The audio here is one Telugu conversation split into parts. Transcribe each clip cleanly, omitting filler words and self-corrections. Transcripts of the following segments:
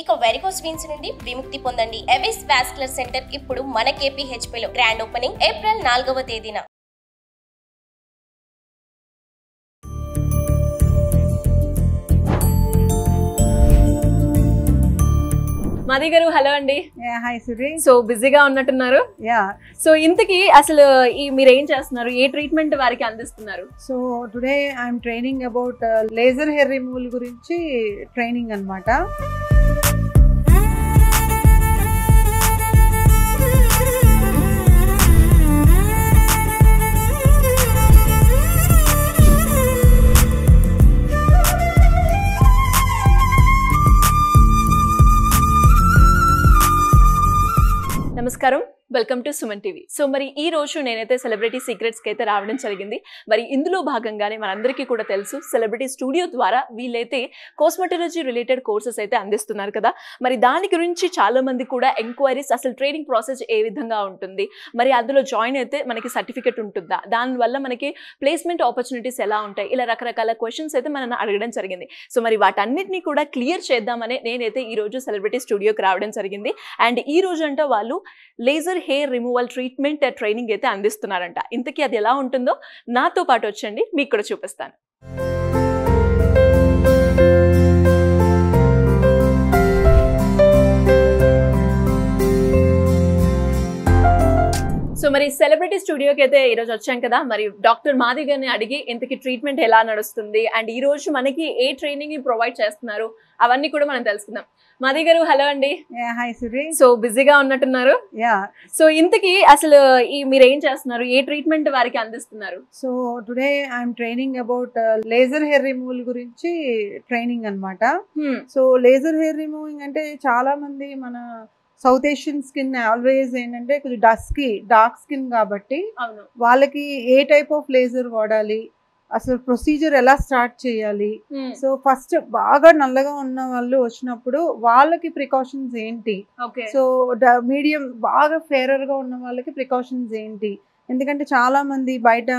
ఇక వెరికోస్ వెయిన్స్ నుండి విముక్తి పొందండి. ఎవిస్ వాస్కులర్ సెంటర్ ఇప్పుడు మన KPHP లో గ్రాండ్ ఓపెనింగ్ ఏప్రిల్ 4వ తేదీన. మాది గారు హలో అండి. హాయ్ సురీ. సో బిజీగా ఉన్నట్టున్నారు. సో ఇంతకీ అసలు మీరు ఏం చేస్తున్నారు, ఏ ట్రీట్మెంట్ వారికి అందిస్తున్నారు? So today I'm training about laser hair removal గురించి ట్రైనింగ్ అన్నమాట. నమస్కారం, welcome to Suman TV. So మరి ఈ రోజు నేనైతే సెలబ్రిటీ సీక్రెట్స్ కి అయితే రావడం జరిగింది. మరి ఇందులో భాగంగానే మనందరికీ కూడా తెలుసు, సెలబ్రిటీ స్టూడియో ద్వారా వీళ్ళైతే కాస్మెటాలజీ రిలేటెడ్ కోర్సెస్ అయితే అందిస్తున్నారు కదా. మరి దాని గురించి చాలా మంది కూడా ఎంక్వైరీస్, అసలు ట్రైనింగ్ ప్రాసెస్ ఏ విధంగా ఉంటుంది, మరి అందులో జాయిన్ అయితే మనకి సర్టిఫికెట్ ఉంటుందా, దానివల్ల మనకి ప్లేస్మెంట్ ఆపర్చునిటీస్ ఎలా ఉంటాయి, ఇలా రకరకాల క్వశ్చన్స్ అయితే మనల్ని అడగడం జరిగింది. సో మరి వాటన్నిటిని కూడా క్లియర్ చేద్దామని నేనైతే ఈ రోజు సెలబ్రిటీ స్టూడియోకి రావడం జరిగింది. అండ్ ఈ రోజు అంటే వాళ్ళు laser hair removal treatment training అయితే అందిస్తున్నారంట. ఇంతకీ అది ఎలా ఉంటుందో నాతో పాటు వచ్చండి, మీకు కూడా చూపిస్తాను. సో మరి సెలబ్రిటీ స్టూడియోకి అయితే ఈరోజు వచ్చాం కదా. మరి డాక్టర్ మాది గారిని అడిగి ఇంతకీ ట్రీట్మెంట్ ఎలా నడుస్తుంది అండ్ ఈ రోజు మనకి ఏ ట్రైనింగ్ ప్రొవైడ్ చేస్తున్నారు అవన్నీ కూడా మనం తెలుసుకుందాం. మాది గారు హలో అండి. హాయ్ సురీ. సో బిజీగా ఉన్నట్టున్నారు. సో ఇంతకీ అసలు మీరు ఏం చేస్తున్నారు, ఏ ట్రీట్మెంట్ వారికి అందిస్తున్నారు? So today I'm training about laser hair removal గురించి ట్రైనింగ్ అన్నమాట. సో లేజర్ హెయిర్ రిమూవింగ్ అంటే చాలా మంది మన సౌత్ ఏషియన్ స్కిన్ ఆల్వేస్ ఏంటంటే కొంచెం డార్క్ స్కిన్ కాబట్టి వాళ్ళకి ఏ టైప్ ఆఫ్ లేజర్ వాడాలి, అసలు ప్రొసీజర్ ఎలా స్టార్ట్ చేయాలి, సో ఫస్ట్ బాగా నల్లగా ఉన్న వాళ్ళు వచ్చినప్పుడు వాళ్ళకి ప్రికాషన్స్ ఏంటి, సో మీడియం బాగా ఫేరర్ గా ఉన్న వాళ్ళకి ప్రికాషన్స్ ఏంటి, ఎందుకంటే చాలా మంది బయట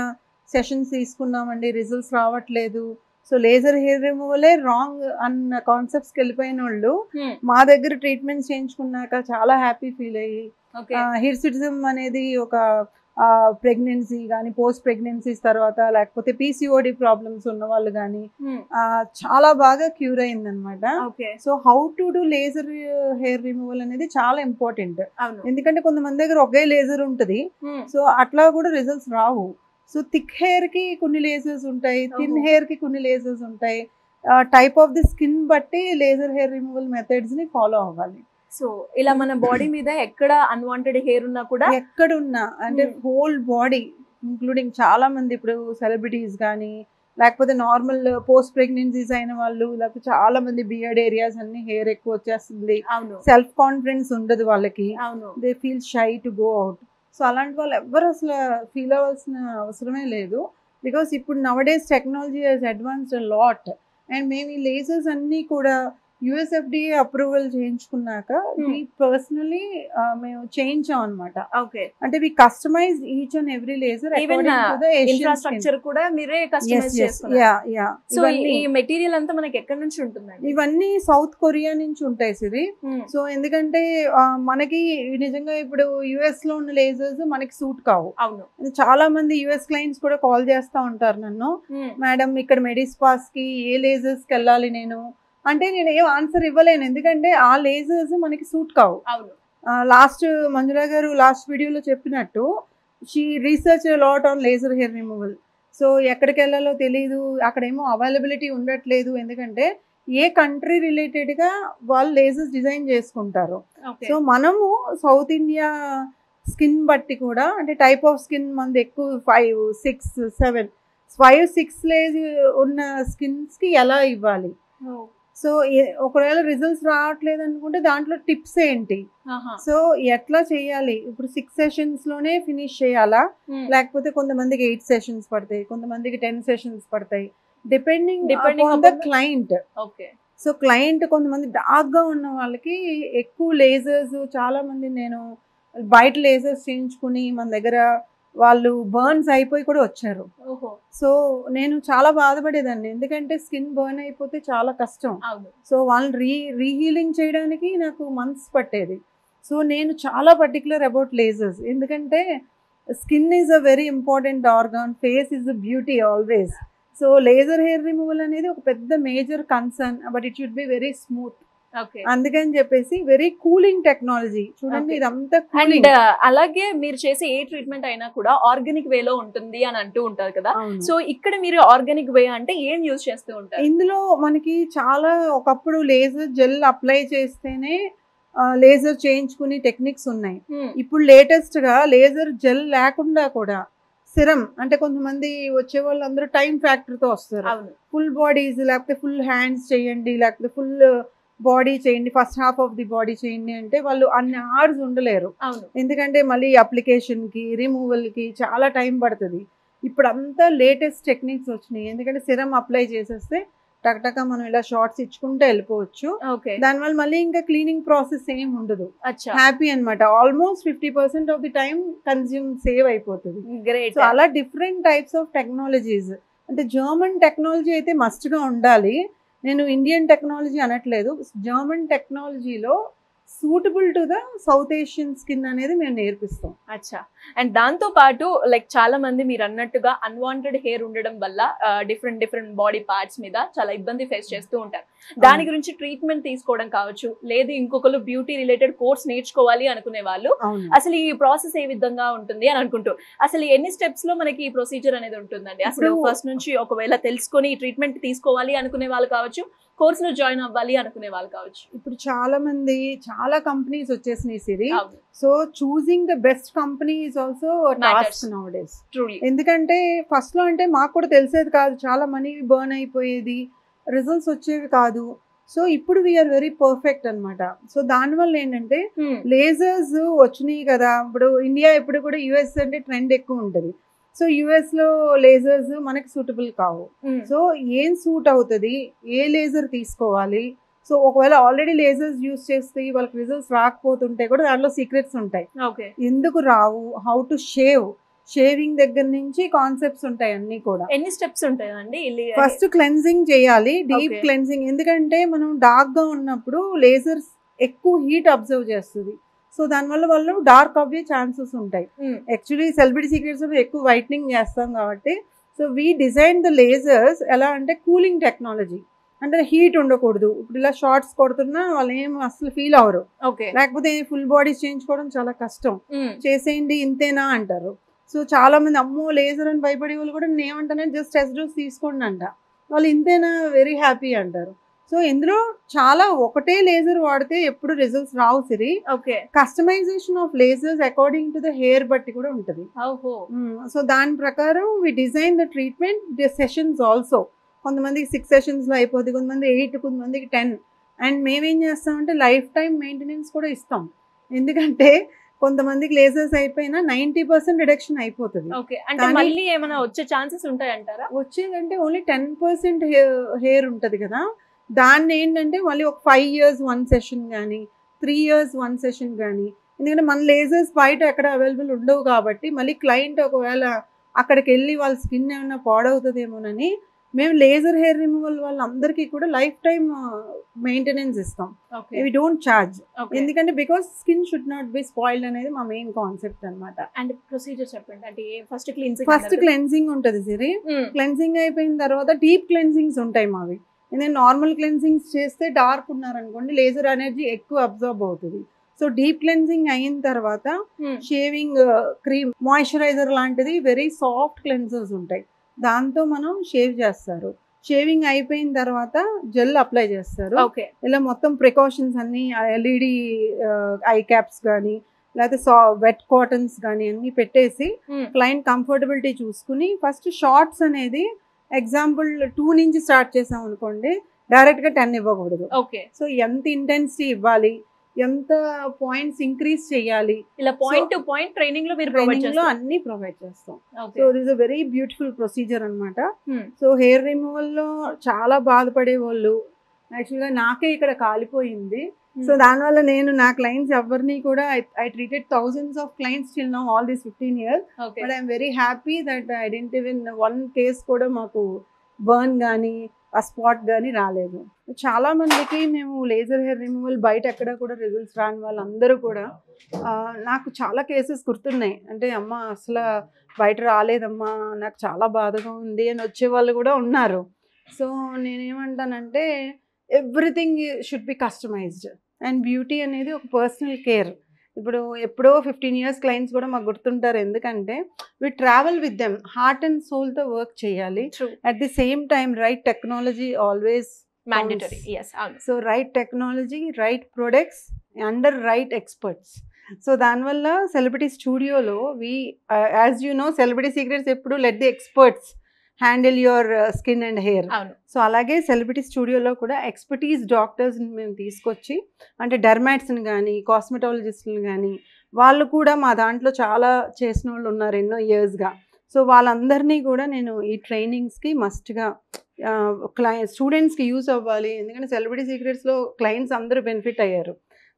సెషన్స్ తీసుకున్నామండి రిజల్ట్స్ రావట్లేదు, సో లేజర్ హెయిర్ రిమూవలే రాంగ్ అన్న కాన్సెప్ట్స్కి వెళ్ళిపోయిన వాళ్ళు మా దగ్గర ట్రీట్మెంట్స్ చేయించుకున్నాక చాలా హ్యాపీ ఫీల్ అయ్యి హిర్సుటిజం అనేది ఒక ప్రెగ్నెన్సీ కానీ పోస్ట్ ప్రెగ్నెన్సీస్ తర్వాత లేకపోతే PCOD ప్రాబ్లమ్స్ ఉన్న వాళ్ళు కానీ చాలా బాగా క్యూర్ అయిందనమాట. So how to do laser hair removal అనేది చాలా ఇంపార్టెంట్. ఎందుకంటే కొంతమంది దగ్గర ఒకే లేజర్ ఉంటుంది, సో అట్లా కూడా రిజల్ట్స్ రావు. సో థిక్ హెయిర్ కి కొన్ని లేజర్స్ ఉంటాయి, థిన్ హెయిర్ కి కొన్ని లేజర్స్ ఉంటాయి. టైప్ ఆఫ్ ది స్కిన్ బట్టి లేజర్ హెయిర్ రిమూవల్ మెథడ్స్ ని ఫాలో అవ్వాలి. సో ఇలా మన బాడీ మీద ఎక్కడ అన్వాంటెడ్ హెయిర్ ఉన్నా కూడా ఎక్కడున్నా అంటే హోల్ బాడీ ఇంక్లూడింగ్ చాలా మంది ఇప్పుడు సెలబ్రిటీస్ కానీ లేకపోతే నార్మల్ పోస్ట్ ప్రెగ్నెన్సీస్ అయిన వాళ్ళు, లేకపోతే చాలా మంది బియర్డ్ ఏరియాస్ అన్ని హెయిర్ ఎక్కువ వచ్చేస్తుంది, సెల్ఫ్ కాన్ఫిడెన్స్ ఉండదు వాళ్ళకి, they feel shy to go out. So అలాంటి వాళ్ళు ఎవ్వరు అసలు ఫీల్ అవ్వాల్సిన అవసరమే లేదు. బికాస్ ఇప్పుడు nowadays technology has advanced lot. And మేము ఈ లేజర్స్ అన్నీ కూడా USFDA అప్రూవల్ చేయించుకున్నాక పర్సనలీ మేము చేయించాం అనమాట. అంటే we customise each and every laser. Infrastructure కూడా మీరే కస్టమైజ్ చేసుకున్నారు. సో ఈ మెటీరియల్ అంతా మనకి ఎక్కడి నుంచి ఉంటుందండి? ఇవన్నీ సౌత్ కొరియా నుంచి ఉంటాయి సిరి. సో ఎందుకంటే మనకి నిజంగా ఇప్పుడు US లో ఉన్న లేజర్స్ మనకి సూట్ కావు. చాలా మంది US క్లయింట్స్ కూడా కాల్ చేస్తా ఉంటారు నన్ను, మేడం ఇక్కడ మెడిస్పాస్ కి ఏ లేజర్స్ కి వెళ్ళాలి నేను అంటే నేను ఏం ఆన్సర్ ఇవ్వలేను, ఎందుకంటే ఆ లేజర్స్ మనకి సూట్ కావు. లాస్ట్ మంజులా గారు లాస్ట్ వీడియోలో చెప్పినట్టు she research lot on laser hair removal. So ఎక్కడికి వెళ్ళాలో తెలీదు, అక్కడేమో అవైలబిలిటీ ఉండట్లేదు, ఎందుకంటే ఏ కంట్రీ రిలేటెడ్గా వాళ్ళు లేజర్స్ డిజైన్ చేసుకుంటారు. సో మనము సౌత్ ఇండియా స్కిన్ బట్టి కూడా అంటే టైప్ ఆఫ్ స్కిన్ మనది ఎక్కువ 5, 6, 7, 5, 6 లేజ్ ఉన్న స్కిన్స్కి ఎలా ఇవ్వాలి. సో ఒకవేళ రిజల్ట్స్ రావట్లేదు అనుకుంటే దాంట్లో టిప్స్ ఏంటి, సో ఎట్లా చేయాలి, ఇప్పుడు 6 సెషన్స్ లోనే ఫినిష్ చేయాలా, లేకపోతే కొంతమందికి 8 సెషన్స్ పడతాయి, కొంతమందికి 10 సెషన్స్ పడతాయి, depending on the client. So client కొంతమంది డార్క్ గా ఉన్న వాళ్ళకి ఎక్కువ లేజర్స్, చాలా మంది నేను బయట లేజర్స్ చేయించుకుని మన దగ్గర వాళ్ళు బర్న్స్ అయిపోయి కూడా వచ్చారు. సో నేను చాలా బాధపడేదాన్ని, ఎందుకంటే స్కిన్ బర్న్ అయిపోతే చాలా కష్టం. సో వాళ్ళని రీహీలింగ్ చేయడానికి నాకు మంత్స్ పట్టేది. సో నేను చాలా పర్టికులర్ అబౌట్ లేజర్స్, ఎందుకంటే skin is a very important organ, face is a beauty always. So laser hair removal అనేది ఒక పెద్ద major concern, but it should be very smooth. అందుకని చెప్పేసి వెరీ కూలింగ్ టెక్నాలజీ. చూడండి ఇదంతా కూలింగ్. అలాగే మీరు చేసే ఏ ట్రీట్మెంట్ అయినా కూడా ఆర్గానిక్ వేలో ఉంటుంది అని అంటూ ఉంటారు కదా. సో ఇక్కడ మీరు ఆర్గానిక్ వే అంటే ఏం యూజ్ చేస్తూ ఉంటారు? ఇందులో మనకి చాలా, ఒకప్పుడు లేజర్ జెల్ అప్లై చేస్తేనే లేజర్ చేయించుకునే టెక్నిక్స్ ఉన్నాయి. ఇప్పుడు లేటెస్ట్ గా లేజర్ జెల్ లేకుండా కూడా సిరం, అంటే కొంతమంది వచ్చే వాళ్ళు అందరూ టైం ఫ్యాక్టర్ తో వస్తారు. ఫుల్ బాడీస్ లేకపోతే ఫుల్ హ్యాండ్స్ చేయండి, లేకపోతే ఫుల్ బాడీ చేయండి, first half of the body చేయండి అంటే వాళ్ళు అన్ని అవర్స్ ఉండలేరు. ఎందుకంటే మళ్ళీ అప్లికేషన్ కి రిమూవల్ కి చాలా టైం పడుతుంది. ఇప్పుడు అంతా లేటెస్ట్ టెక్నిక్స్ వచ్చినాయి, ఎందుకంటే సిరం అప్లై చేసేస్తే టక్టక మనం ఇలా షార్ట్స్ ఇచ్చుకుంటే వెళ్ళిపోవచ్చు. దానివల్ల మళ్ళీ ఇంకా క్లీనింగ్ ప్రాసెస్ ఏం ఉండదు. హ్యాపీ అనమాట. Almost 50% of the time consume save అయిపోతుంది. సో అలా డిఫరెంట్ టైప్స్ ఆఫ్ టెక్నాలజీస్, అంటే జర్మన్ టెక్నాలజీ అయితే మస్ట్ గా ఉండాలి. నేను ఇండియన్ టెక్నాలజీ అనట్లేదు, జర్మన్ టెక్నాలజీలో suitable to the south Asian skin అనేది మేము నేర్పిస్తాం. అచ్చా. అండ్ దాంతో పాటు లైక్ చాలా మంది మీరు అన్నట్టుగా అన్వాంటెడ్ హెయిర్ ఉండడం వల్ల డిఫరెంట్ బాడీ పార్ట్స్ మీద చాలా ఇబ్బంది ఫేస్ చేస్తూ ఉంటారు. దాని గురించి ట్రీట్మెంట్ తీసుకోవడం కావచ్చు, లేదు ఇంకొకరు బ్యూటీ రిలేటెడ్ కోర్స్ నేర్చుకోవాలి అనుకునే వాళ్ళు అసలు ఈ ప్రాసెస్ ఏ విధంగా ఉంటుంది అని అనుకుంటూ, అసలు ఎన్ని స్టెప్స్ లో మనకి ఈ ప్రొసీజర్ అనేది ఉంటుందండి? అసలు ఫస్ట్ నుంచి ఒకవేళ తెలుసుకొని ట్రీట్మెంట్ తీసుకోవాలి అనుకునే వాళ్ళు కావచ్చు, కోర్స్ లో జాయిన్ అవ్వాలి అనుకునే వాళ్ళు కావచ్చు. ఇప్పుడు చాలా కంపెనీస్ వచ్చేసినాయి సిరి. So choosing the best company is also task nowadays. ఎందుకంటే ఫస్ట్ లో అంటే మాకు కూడా తెలిసేది కాదు, చాలా మనీ బర్న్ అయిపోయేది, రిజల్ట్స్ వచ్చేవి కాదు. సో ఇప్పుడు వీఆర్ వెరీ పర్ఫెక్ట్ అనమాట. సో దానివల్ల ఏంటంటే లేజర్స్ వచ్చినాయి కదా, ఇప్పుడు ఇండియా ఎప్పుడు కూడా యుఎస్ అంటే ట్రెండ్ ఎక్కువ ఉంటుంది. సో యుఎస్ లో లేజర్స్ మనకి సూటబుల్ కావు. సో ఏం సూట్ అవుతుంది, ఏ లేజర్ తీసుకోవాలి. సో ఒకవేళ ఆల్రెడీ లేజర్స్ యూస్ చేస్తే వాళ్ళకి రిజల్ట్స్ రాకపోతుంటే కూడా దాంట్లో సీక్రెట్స్ ఉంటాయి, ఎందుకు రావు, హౌ టు షేవింగ్ దగ్గర నుంచి కాన్సెప్ట్స్ ఉంటాయి అన్ని కూడా. ఎన్ని స్టెప్స్ ఉంటాయండి? ఫస్ట్ క్లెన్జింగ్ చేయాలి, డీప్ క్లెన్జింగ్. ఎందుకంటే మనం డార్క్ గా ఉన్నప్పుడు లేజర్స్ ఎక్కువ హీట్ అబ్జర్వ్ చేస్తుంది. సో దానివల్ల వాళ్ళు డార్క్ అవ్వే ఛాన్సెస్ ఉంటాయి. యాక్చువల్లీ సెలబ్రిటీ సీక్రెట్స్ ఎక్కువ వైట్నింగ్ చేస్తాం కాబట్టి, so we design the lasers ఎలా అంటే కూలింగ్ టెక్నాలజీ, అంటే హీట్ ఉండకూడదు. ఇప్పుడు ఇలా షార్ట్స్ కొడుతున్నా వాళ్ళు ఏం అసలు ఫీల్ అవరు. లేకపోతే ఫుల్ బాడీస్ చేయించుకోవడం చాలా కష్టం, చేసేయండి ఇంతేనా అంటారు. సో చాలా మంది అమ్మో లేజర్ అని భయపడే వాళ్ళు కూడా నేను ఏమంటానంటే జస్ట్ టెస్ట్ డోస్ తీసుకోండి అంట, వాళ్ళు ఇంతేనా వెరీ హ్యాపీ అంటారు. సో ఇందులో చాలా ఒకటే లేజర్ వాడితే ఎప్పుడు రిజల్ట్స్ రావు సిరి. Customization of lasers according to the hair బట్టి కూడా ఉంటుంది. సో దాని ప్రకారం we design the treatment, the sessions also. కొంతమందికి 6 సెషన్స్ లో అయిపోతుంది, కొంతమంది 8, కొంతమందికి 10. అండ్ మేమేం చేస్తామంటే లైఫ్ టైం మెయింటెనెన్స్ కూడా ఇస్తాం, ఎందుకంటే కొంతమందికి లేజర్స్ అయిపోయినా 90% రిడక్షన్ అయిపోతుంది. మళ్ళీ ఏమైనా వచ్చే ఛాన్సెస్ ఉంటాయంటారా? వచ్చేదంటే ఓన్లీ 10% హెయిర్ ఉంటుంది కదా, దాన్ని ఏంటంటే మళ్ళీ ఒక 5 years 1 session కానీ 3 years 1 session కానీ, ఎందుకంటే మన లేజర్స్ బయట ఎక్కడ అవైలబుల్ ఉండవు కాబట్టి మళ్ళీ క్లయింట్ ఒకవేళ అక్కడికి వెళ్ళి వాళ్ళ స్కిన్ ఏమైనా పాడవుతుందేమోనని మేము లేజర్ హెయిర్ రిమూవల్ వాళ్ళందరికీ కూడా లైఫ్ టైమ్ మెయింటెనెన్స్ ఇస్తాం. వి డోంట్ చార్జ్, ఎందుకంటే because skin should not be spoiled అనేది మా మెయిన్ కాన్సెప్ట్ అనమాట. అండ్ ప్రొసీజర్ చెప్పండి. అంటే ఫస్ట్ క్లెన్జింగ్ ఉంటుంది సిరి. క్లెన్జింగ్ అయిపోయిన తర్వాత డీప్ క్లెన్జింగ్స్ ఉంటాయి మావి. ఎందుకంటే నార్మల్ క్లెన్జింగ్స్ చేస్తే డార్క్ ఉన్నారనుకోండి లేజర్ ఎనర్జీ ఎక్కువ అబ్జర్వ్ అవుతుంది. సో డీప్ క్లెన్జింగ్ అయిన తర్వాత షేవింగ్ క్రీమ్, మాయిశ్చరైజర్ లాంటిది వెరీ సాఫ్ట్ క్లెన్జర్స్ ఉంటాయి, దాంతో మనం షేవ్ చేస్తారు. షేవింగ్ అయిపోయిన తర్వాత జెల్ అప్లై చేస్తారు. ఇలా మొత్తం ప్రికాషన్స్ అన్ని ఎల్ఈడి ఐ క్యాప్స్ కానీ లేకపోతే వెట్ కాటన్స్ కానీ అన్ని పెట్టేసి క్లయింట్ కంఫర్టబిలిటీ చూసుకుని ఫస్ట్ షార్ట్స్ అనేది ఎగ్జాంపుల్ 2 నుంచి స్టార్ట్ చేసాం అనుకోండి, డైరెక్ట్ గా 10 ఇవ్వకూడదు. సో ఎంత ఇంటెన్సిటీ ఇవ్వాలి, ఎంత పాయింట్స్ ఇంక్రీజ్ చేయాలి, ఇలా పాయింట్ టు పాయింట్ ట్రైనింగ్ లో అన్ని ప్రొవైడ్ చేస్తాం. So this a very beautiful procedure అనమాట. సో హెయిర్ రిమూవల్ లో చాలా బాధపడే వాళ్ళు, యాక్చువల్గా నాకే ఇక్కడ కాలిపోయింది, సో దానివల్ల నేను నా క్లయింట్స్ ఎవరిని కూడా I treated thousands of clients till now all these 15 years. But I'm very happy that I didn't even one case కూడా మాకు బర్న్ కానీ ఆ స్పాట్ కానీ రాలేదు. చాలా మందికి మేము లేజర్ హెయిర్ రిమూవల్ బయట ఎక్కడ కూడా రిజల్ట్స్ రాని వాళ్ళందరూ కూడా నాకు చాలా కేసెస్ గుర్తున్నాయి. అంటే అమ్మ అసలు బయట రాలేదమ్మా, నాకు చాలా బాధగా ఉంది అని వచ్చే వాళ్ళు కూడా ఉన్నారు. సో నేనేమంటానంటే everything should be customized. And beauty అనేది ఒక పర్సనల్ కేర్. ఇప్పుడు ఎప్పుడో 15 years క్లయింట్స్ కూడా మాకు గుర్తుంటారు. ఎందుకంటే we travel with them, heart and సోల్తో వర్క్ చేయాలి. At the same time right technology always mandatory. So right technology, right products under right experts. So దానివల్ల సెలబ్రిటీ స్టూడియోలో as you know celebrity secrets ఎప్పుడు let the experts handle your skin and hair. So అలాగే సెలబ్రిటీ స్టూడియోలో కూడా ఎక్స్పర్టీస్ డాక్టర్స్ని మేము తీసుకొచ్చి, అంటే డర్మాట్స్ని కానీ కాస్మెటాలజిస్టులు కానీ వాళ్ళు కూడా మా దాంట్లో చాలా చేసిన వాళ్ళు ఉన్నారు ఎన్నో ఇయర్స్గా. సో వాళ్ళందరినీ కూడా నేను ఈ ట్రైనింగ్స్కి మస్ట్గా స్టూడెంట్స్కి యూస్ అవ్వాలి. ఎందుకంటే సెలబ్రిటీ సీక్రెట్స్లో క్లయింట్స్ అందరూ బెనిఫిట్ అయ్యారు.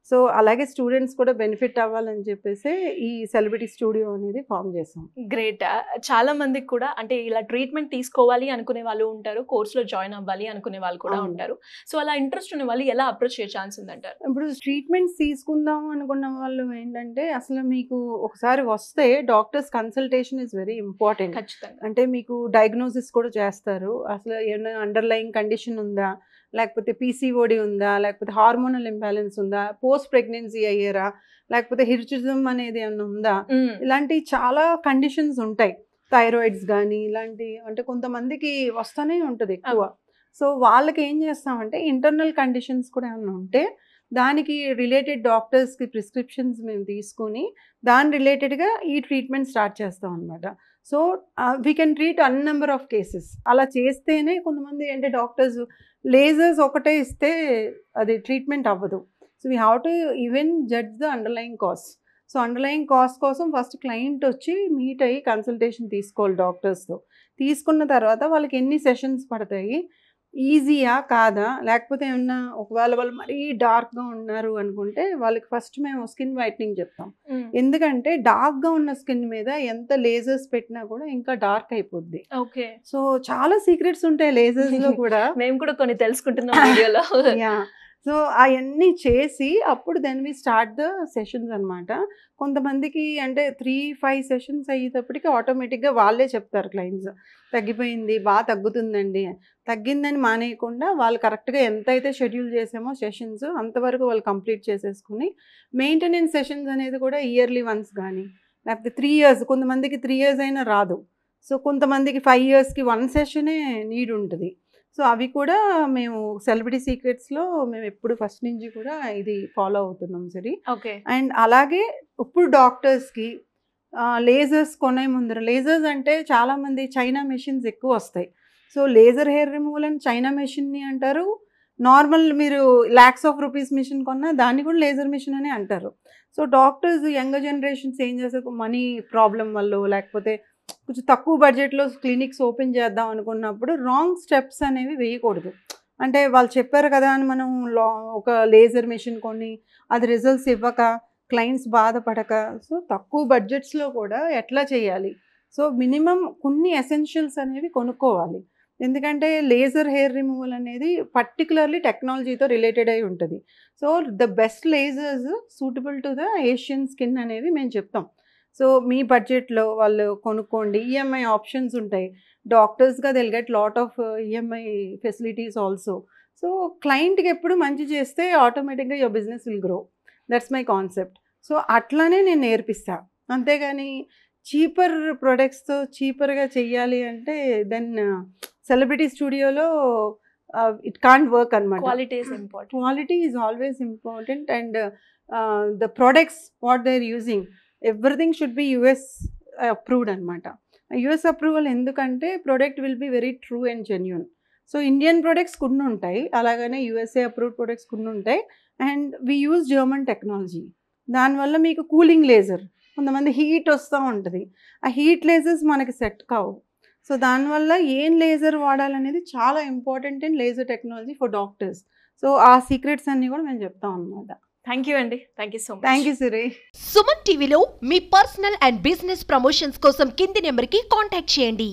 సో అలాగే స్టూడెంట్స్ కూడా బెనిఫిట్ అవ్వాలని చెప్పేసి ఈ సెలబ్రిటీ స్టూడియో అనేది ఫామ్ చేసాం. గ్రేట్. చాలా మందికి కూడా అంటే ఇలా ట్రీట్మెంట్ తీసుకోవాలి అనుకునే వాళ్ళు ఉంటారు, కోర్సులో జాయిన్ అవ్వాలి అనుకునే వాళ్ళు కూడా ఉంటారు. సో అలా ఇంట్రెస్ట్ ఉన్న వాళ్ళు ఎలా అప్రోచ్ చేసే ఛాన్స్ ఉందంటారు? ఇప్పుడు ట్రీట్మెంట్స్ తీసుకుందాం అనుకున్న వాళ్ళు ఏంటంటే అసలు మీకు ఒకసారి వస్తే doctors consultation is very important. ఖచ్చితంగా. అంటే మీకు డయాగ్నోసిస్ కూడా చేస్తారు. అసలు ఏమైనా అండర్లయింగ్ కండిషన్ ఉందా, లేకపోతే పీసీఓడి ఉందా, లేకపోతే హార్మోనల్ ఇంబ్యాలెన్స్ ఉందా, పోస్ట్ ప్రెగ్నెన్సీ అయ్యారా, లేకపోతే హిర్చుజం అనేది ఏమైనా ఉందా, ఇలాంటి చాలా కండిషన్స్ ఉంటాయి. థైరాయిడ్స్ కానీ ఇలాంటి, అంటే కొంతమందికి వస్తూనే ఉంటుంది ఎక్కువ. సో వాళ్ళకి ఏం చేస్తామంటే ఇంటర్నల్ కండిషన్స్ కూడా ఏమైనా ఉంటే దానికి రిలేటెడ్ డాక్టర్స్కి ప్రిస్క్రిప్షన్స్ మేము తీసుకొని దాని రిలేటెడ్గా ఈ ట్రీట్మెంట్ స్టార్ట్ చేస్తాం అనమాట. So we can treat number of cases. అలా చేస్తేనే కొంతమంది అంటే డాక్టర్స్ లేజర్స్ ఒకటే ఇస్తే అది ట్రీట్మెంట్ అవ్వదు. So we have to even judge the underlying cost. So underlying cost కోసం ఫస్ట్ క్లయింట్ వచ్చి మీట్ అయ్యి కన్సల్టేషన్ తీసుకోవాలి డాక్టర్స్తో. తీసుకున్న తర్వాత వాళ్ళకి ఎన్ని సెషన్స్ పడతాయి, ఈజీయా కాదా, లేకపోతే ఏమన్నా ఒకవేళ వాళ్ళు మరీ డార్క్గా ఉన్నారు అనుకుంటే వాళ్ళకి ఫస్ట్ మేము స్కిన్ వైట్నింగ్ చెప్తాం. ఎందుకంటే డార్క్గా ఉన్న స్కిన్ మీద ఎంత లేజర్స్ పెట్టినా కూడా ఇంకా డార్క్ అయిపోద్ది. ఓకే. సో చాలా సీక్రెట్స్ ఉంటాయి లేజర్స్లో కూడా. మేము కూడా కొన్ని తెలుసుకుంటున్నాం వీడియోలో. యా. సో అవన్నీ చేసి అప్పుడు then we start the sessions అనమాట. కొంతమందికి అంటే 3-5 సెషన్స్ అయ్యేటప్పటికి ఆటోమేటిక్గా వాళ్ళే చెప్తారు క్లయింట్స్, తగ్గిపోయింది, బాగా తగ్గుతుందండి. తగ్గిందని మానేయకుండా వాళ్ళు కరెక్ట్గా ఎంతైతే షెడ్యూల్ చేసామో సెషన్స్ అంతవరకు వాళ్ళు కంప్లీట్ చేసేసుకుని మెయింటెనెన్స్ సెషన్స్ అనేది కూడా ఇయర్లీ వన్స్ కానీ, లేకపోతే 3 years, కొంతమందికి 3 years అయినా రాదు. సో కొంతమందికి 5 yearsకి 1 సెషనే నీడ్ ఉంటుంది. సో అవి కూడా మేము సెలబ్రిటీ సీక్రెట్స్లో మేము ఎప్పుడు ఫస్ట్ నుంచి కూడా ఇది ఫాలో అవుతున్నాం సరే. ఓకే. అండ్ అలాగే ఇప్పుడు డాక్టర్స్కి లేజర్స్ కొనే ముందర, లేజర్స్ అంటే చాలామంది చైనా మెషిన్స్ ఎక్కువ వస్తాయి. సో లేజర్ హెయిర్ రిమూవల్ అని చైనా మెషిన్ని అంటారు. నార్మల్ మీరు lakhs of rupees మిషన్ కొన్నా దాన్ని కూడా లేజర్ మిషన్ అని అంటారు. సో డాక్టర్స్ యంగర్ జనరేషన్స్ ఏం చేస్తారు, మనీ ప్రాబ్లం వల్ల లేకపోతే కొంచెం తక్కువ బడ్జెట్లో క్లినిక్స్ ఓపెన్ చేద్దాం అనుకున్నప్పుడు రాంగ్ స్టెప్స్ అనేవి వేయకూడదు. అంటే వాళ్ళు చెప్పారు కదా అని మనం ఒక లేజర్ మెషిన్ కొని అది రిజల్ట్స్ ఇవ్వక క్లయింట్స్ బాధపడక, సో తక్కువ బడ్జెట్స్లో కూడా ఎట్లా చేయాలి. సో మినిమం కొన్ని ఎసెన్షియల్స్ అనేవి కొనుక్కోవాలి. ఎందుకంటే లేజర్ హెయిర్ రిమూవల్ అనేది పర్టికులర్లీ టెక్నాలజీతో రిలేటెడ్ అయి ఉంటుంది. So the best lasers suitable to the Asian skin అనేవి మేము చెప్తాం. సో మీ బడ్జెట్లో వాళ్ళు కొనుక్కోండి. ఈఎంఐ ఆప్షన్స్ ఉంటాయి. డాక్టర్స్గా they'll get lot of EMI facilities also. So క్లయింట్కి ఎప్పుడు మంచి చేస్తే ఆటోమేటిక్గా your business will grow. That's my concept. So అట్లానే నేను నేర్పిస్తాను. అంతేగాని చీపర్ ప్రొడక్ట్స్తో చీపర్గా చెయ్యాలి అంటే దెన్ సెలబ్రిటీ స్టూడియోలో ఇట్ కాంట్ వర్క్ అనమాట. Quality is always important. And the products what they are using everything should be US approved అనమాట. యుఎస్ అప్రూవల్ ఎందుకంటే product will be very true and genuine. So Indian products కొన్ని ఉంటాయి, అలాగనే యుఎస్ఏ అప్రూవ్డ్ ప్రొడక్ట్స్ కొన్ని ఉంటాయి. And we use German technology. దానివల్ల మీకు కూలింగ్ లేజర్, కొంతమంది హీట్ వస్తూ ఉంటుంది, ఆ హీట్ లేజర్స్ మనకి సెట్ కావు. సో దానివల్ల ఏం లేజర్ వాడాలనేది చాలా important in laser technology for doctors. So ఆ సీక్రెట్స్ అన్ని కూడా మేము చెప్తాం అనమాట. థ్యాంక్ యూ అండి, thank you so much. Thank you సురే. సుమన్ టీవీలో మీ పర్సనల్ అండ్ బిజినెస్ ప్రమోషన్స్ కోసం కింది నెంబర్కి కాంటాక్ట్ చేయండి.